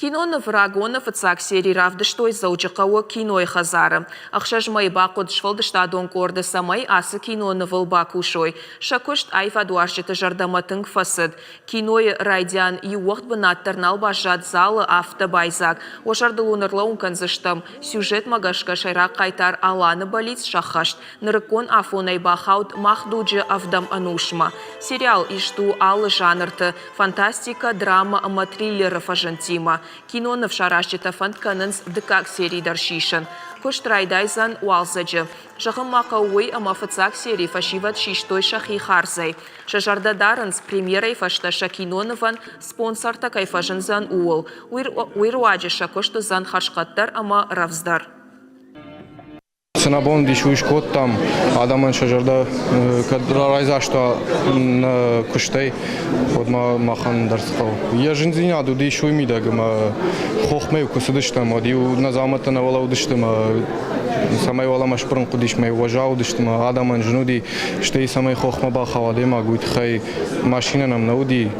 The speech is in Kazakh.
Кино Врагонов цак серии равдыштой заучықауы кино хазары. Ақшаж май бақуд швалдыштадон корды самай асы кино вылбакушой. Шакушт айфа дуаршыты жардаматын фасыд. Киной райдян и уақт бынаттырнал бажат залы автобайзак. Ошардылунырлаун канзыштым. Сюжет магашка шайрақ қайтар аланы болиц шахашт. Нырыкон афонай бахаут махдуджы авдам анушма. Сериал ишту алы жанрты. Фантастика, драма, триллеры фажантима. Кино навшарашчыта фантканынс дыкак серий даршишын. Кушт райдайзан уалзаджы. Жағым мақауой амафыцак серий фашиват шиштой шахи харзай. Шажарда дарынс премьерой фашташа кинонован спонсорта кайфажынзан уол. Уйруаджыша куштузан хашқаттар ама равздар. Сынабон дишуиш кот там адаман шажарда райзашта куштай вот махан дарсхал. Я жинзиня ду дишуй мида гма хохмей кусудыштам адиу назамата навала удыштам самай вала машпрын кудишмей уважал удыштам адаман жнуди штей самай хохма бахава дема гуит хай машина нам науди.